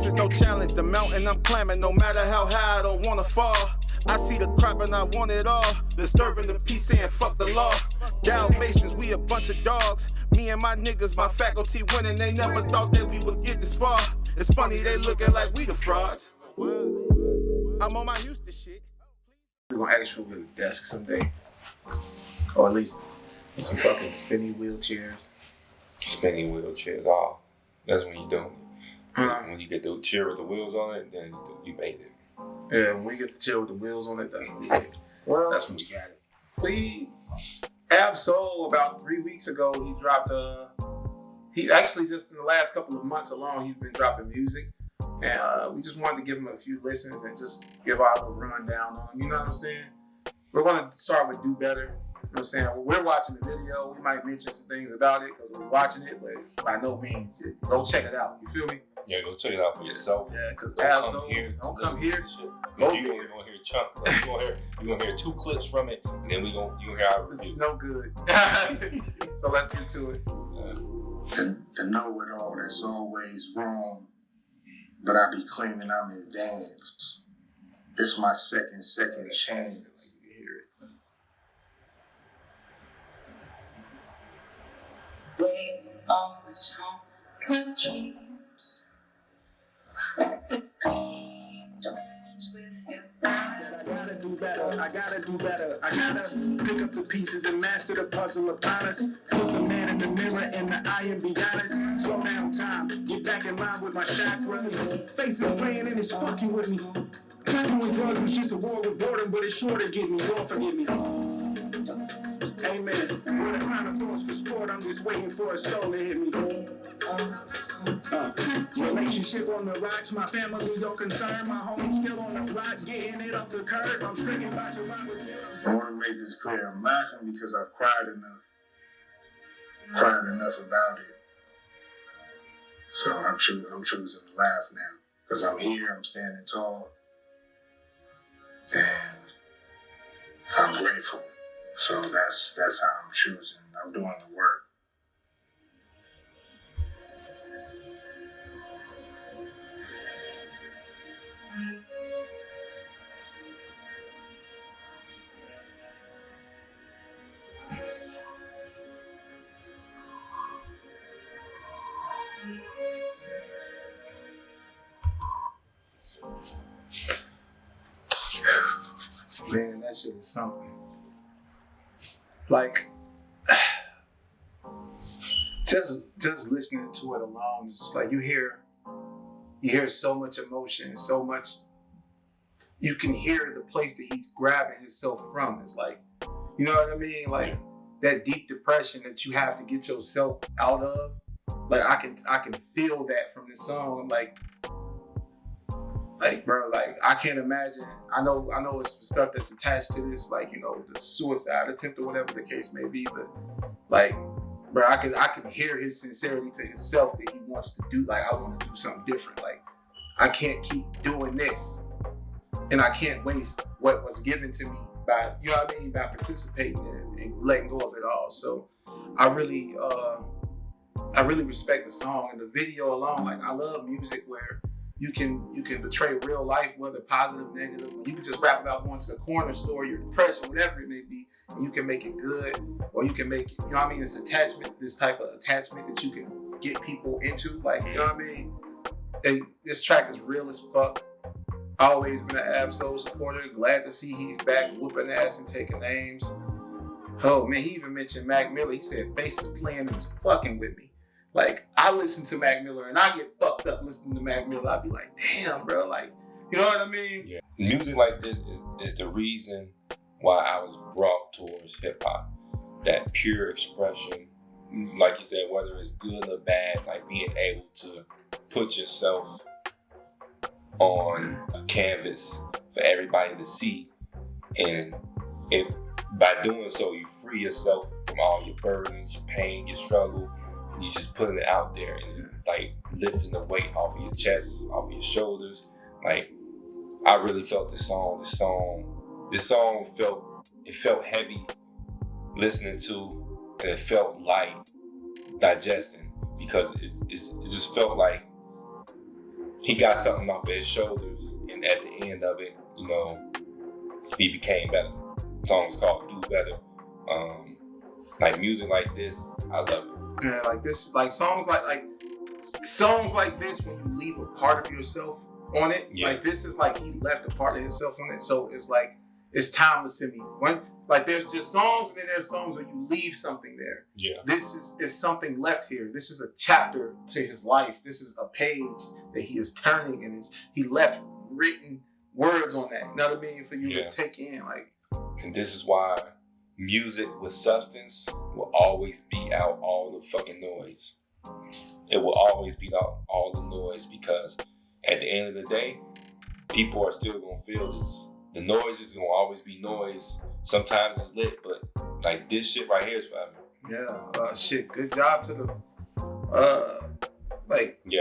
This is no challenge, the mountain I'm climbing, no matter how high I don't wanna fall. I see the crop and I want it all. Disturbing the peace saying fuck the law. Dalmatians, we a bunch of dogs. Me and my niggas, my faculty winning. They never thought that we would get this far. It's funny, they looking like we the frauds. I'm on my Houston shit. We're gonna actually get a desk someday. Or at least some fucking spinning wheelchairs. Spinning wheelchairs, oh, that's when you're doing it. When you get the chair with the wheels on it, then you made it. Yeah, when we get the chair with the wheels on it, that's when we got it. We AB-SOUL about 3 weeks ago, he dropped he actually just in the last couple of months alone, he's been dropping music. And we just wanted to give him a few listens and just give our little rundown on him. You know what I'm saying? We're gonna start with Do Better. You know what I'm saying? Well, we're watching the video. We might mention some things about it because we're watching it, but by no means, go check it out. You feel me? Yeah, go check it out for yourself. Yeah, because don't come here. You're gonna hear chunks. You're gonna hear 2 clips from it, and then you gonna hear our review. No good. So let's get to it. The know-it-all that's always wrong, but I be claiming I'm advanced. This my second chance. We always home my dreams. The green twins with your eyes. I gotta do better, I gotta do better. I gotta pick up the pieces and master the puzzle upon us. Look the man in the mirror in the eye and be honest. Slow down time, get back in line with my chakras. Faces playing and it's fucking with me. Doing drugs was just a war with boredom, but it's sure to get me. Lord forgive me. Amen. With a crown of thorns for sport, I'm just waiting for a soul to hit me. Relationship on the rocks, my family all concerned. My homies still on the block, getting it off the curb. I'm stricken by survivors. I want to make this clear. I'm laughing because I've cried enough about it. So I'm choosing to laugh now because I'm here. I'm standing tall, and I'm grateful. So that's how I'm choosing. I'm doing the work. Man, that shit is something. Like, just listening to it alone, it's just like you hear so much emotion, so much. You can hear the place that he's grabbing himself from. It's like, you know what I mean? Like that deep depression that you have to get yourself out of. Like I can feel that from this song. I'm like, bro, like I can't imagine. I know it's stuff that's attached to this, like, you know, the suicide attempt or whatever the case may be, but like, bro, I can hear his sincerity to himself that he wants to do. Like, I want to do something different. Like, I can't keep doing this, and I can't waste what was given to me by, you know what I mean, by participating and letting go of it all. So I really respect the song and the video alone. Like, I love music where you can portray real life, whether positive, negative. You can just rap about going to the corner store, your depression, whatever it may be, and you can make it good, or you can make it, you know what I mean, this type of attachment that you can get people into. Like, you know what I mean? This track is real as fuck. Always been an AB-SOUL supporter. Glad to see he's back whooping ass and taking names. Oh man, he even mentioned Mac Miller. He said Faces playing and was fucking with me. Like, I listen to Mac Miller and I get fucked up listening to Mac Miller. I'd be like, damn, bro, like, you know what I mean? Yeah. Music like this is the reason why I was brought towards hip hop. That pure expression, like you said, whether it's good or bad, like being able to put yourself on a canvas for everybody to see, and by doing so, you free yourself from all your burdens, your pain, your struggle. You just putting it out there and like lifting the weight off of your chest, off of your shoulders. Like, I really felt this song. This song felt heavy listening to, and it felt light digesting, because it just felt like he got something off of his shoulders, and at the end of it, you know, he became better. The song's called "Do Better." Like music like this, I love it. Yeah, like this, like songs like this, when you leave a part of yourself on it, like this is like he left a part of himself on it. So it's like it's timeless to me. When like there's just songs, and then there's songs where you leave something there. Yeah. This is something left here. This is a chapter to his life. This is a page that he is turning, and he left written words on that. You know what I mean? For you to take in, like. And this is why music with substance will always beat out all the fucking noise. It will always beat out all the noise, because at the end of the day, people are still gonna feel this. The noise is gonna always be noise. Sometimes it's lit, but like this shit right here is forever. Yeah, shit. Good job to the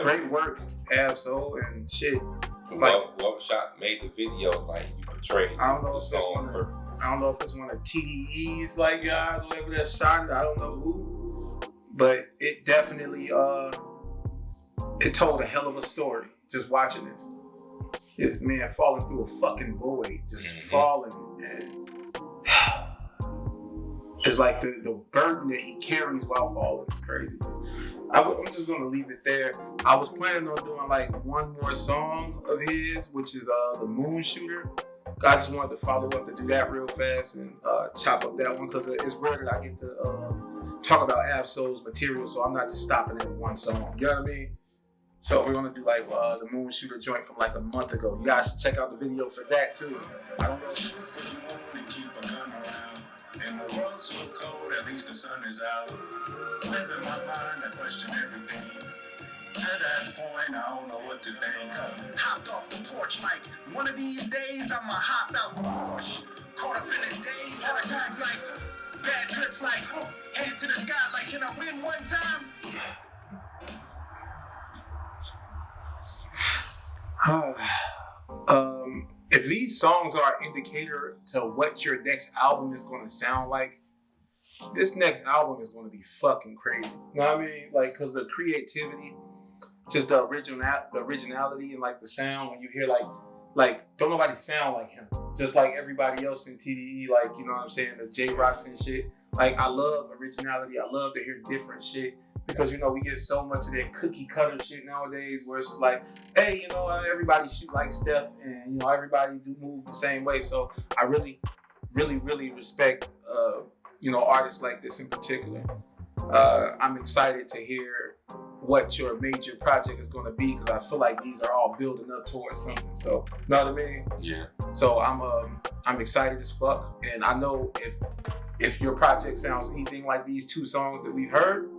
great work, Ab-Soul, and shit. Whoever shot made the video, like you portrayed. I don't know if it's one of TDE's like guys, whatever that shot it. I don't know who, but it definitely it told a hell of a story. Just watching this man falling through a fucking void, just falling, and it's like the burden that he carries while falling is crazy. I'm just gonna leave it there. I was planning on doing like one more song of his, which is the Moonshooter. I just wanted to follow up to do that real fast and chop up that one, because it's rare that I get to talk about Ab-Soul's material, so I'm not just stopping at one song. You know what I mean? So we're gonna do like the Moonshooter joint from like a month ago. You guys should check out the video for that too. I don't know. And the world's so cold, at least the sun is out. Live in my mind, I question everything. To that point, I don't know what to think. Hopped off the porch like, one of these days I'ma hop out the Porsche. Caught up in the days, heart attacks like, bad trips like, head to the sky like, can I win one time? If these songs are an indicator to what your next album is going to sound like, this next album is going to be fucking crazy. You know what I mean? Like, because the creativity, just the originality and like the sound, when you hear like don't nobody sound like him, just like everybody else in TDE, like, you know what I'm saying, the J-Rocks and shit. Like, I love originality. I love to hear different shit, because, you know, we get so much of that cookie cutter shit nowadays, where it's just like, hey, you know, everybody shoot like Steph, and, you know, everybody do move the same way. So I really, really, really respect, you know, artists like this in particular. I'm excited to hear what your major project is going to be, because I feel like these are all building up towards something. So, you know what I mean? Yeah. So I'm excited as fuck, and I know if your project sounds anything like these two songs that we've heard,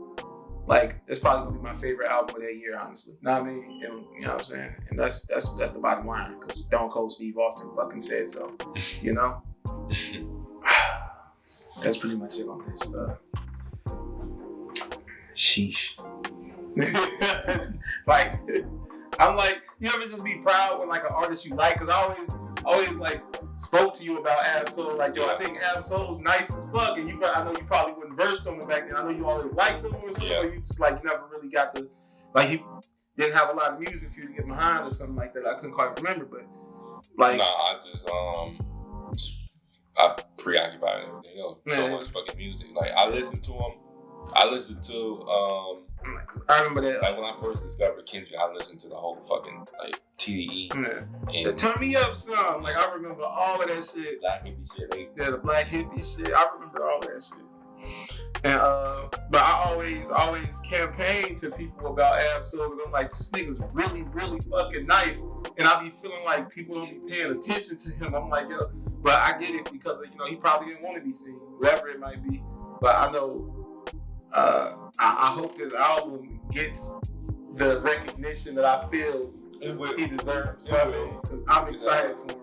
like, it's probably gonna be my favorite album of that year, honestly. Know what I mean? And, you know what I'm saying? And that's the bottom line, because Stone Cold Steve Austin fucking said so. You know? That's pretty much it on this. Sheesh. Like, I'm like, you ever just be proud when like an artist you like? Because I always like spoke to you about Ab-Soul. Like, yo, I think Ab-Soul's nice as fuck, and I know you probably wouldn't verse on him back then. I know you always liked him or something, or you just like, you never really got to, like, he didn't have a lot of music for you to get behind or something like that. I couldn't quite remember, but like, nah, I just I preoccupied with everything else. So much fucking music. Like, I listened to him. I remember that. Like, when I first discovered Kendrick, I listened to the whole fucking, like, TDE. Yeah. The Turn Me Up song. Like, I remember all of that shit. Black hippie shit. Yeah, the black hippie shit. I remember all that shit. And, but I always campaign to people about Ab-Soul, because I'm like, this nigga's really, really fucking nice. And I be feeling like people don't be paying attention to him. I'm like, yo, but I get it, because, you know, he probably didn't want to be seen, whatever it might be. But I know, I hope this album gets the recognition that I feel he deserves. Because I'm excited for him.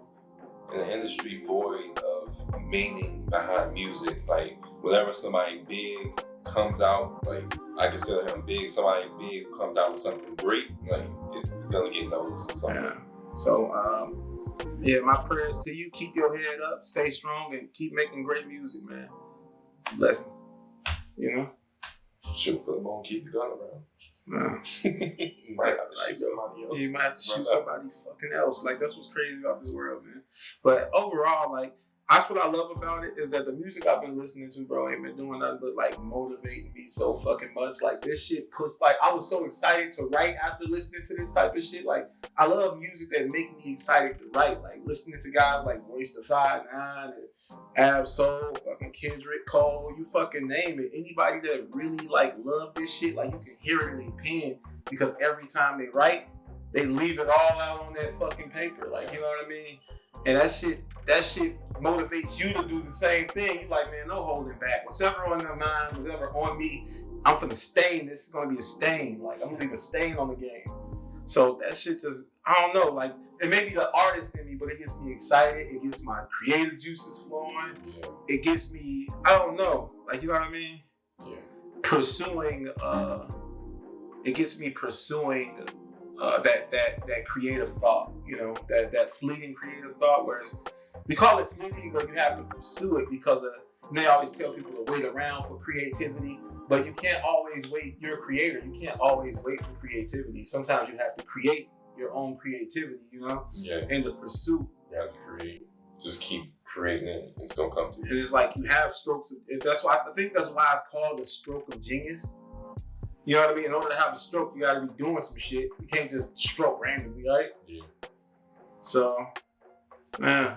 In an industry void of meaning behind music, like, whenever somebody big comes out, like, I consider him big, somebody big comes out with something great, like, it's gonna get noticed or something. Yeah. So, yeah, my prayers to you. Keep your head up, stay strong, and keep making great music, man. Blessings. You know? Shoot for the bone, keep your gun around. Man. You might have to shoot somebody else. You might have to shoot somebody fucking else. Like, that's what's crazy about this world, man. But overall, like, that's what I love about it, is that the music I've been listening to, bro, ain't been doing nothing but like motivating me so fucking much. Like, this shit pushed, like, I was so excited to write after listening to this type of shit. Like, I love music that make me excited to write. Like, listening to guys like Royce da 5'9" and Ab-Soul, fucking Kendrick Cole, you fucking name it. Anybody that really like love this shit, like, you can hear it in their pen, because every time they write, they leave it all out on that fucking paper. Like, you know what I mean? And that shit motivates you to do the same thing. You like, man, no holding back. Whatever on their mind, whatever on me, I'm finna stain. This is gonna be a stain. Like, I'm gonna leave a stain on the game. So that shit just, I don't know, like, it may be the artist in me, but it gets me excited. It gets my creative juices flowing. Yeah. It gets me, I don't know, like, you know what I mean? Yeah. It gets me pursuing that creative thought, you know, that fleeting creative thought, whereas we call it fleeting, but you have to pursue it because they always tell people to wait around for creativity, but you can't always wait. You're a creator. You can't always wait for creativity. Sometimes you have to create your own creativity, you know? Yeah. In the pursuit. You have to create. Just keep creating it. It's going to come to you. And it's like you have strokes. That's why I think that's why it's called a stroke of genius. You know what I mean? In order to have a stroke, you got to be doing some shit. You can't just stroke randomly, right? Yeah. So, man.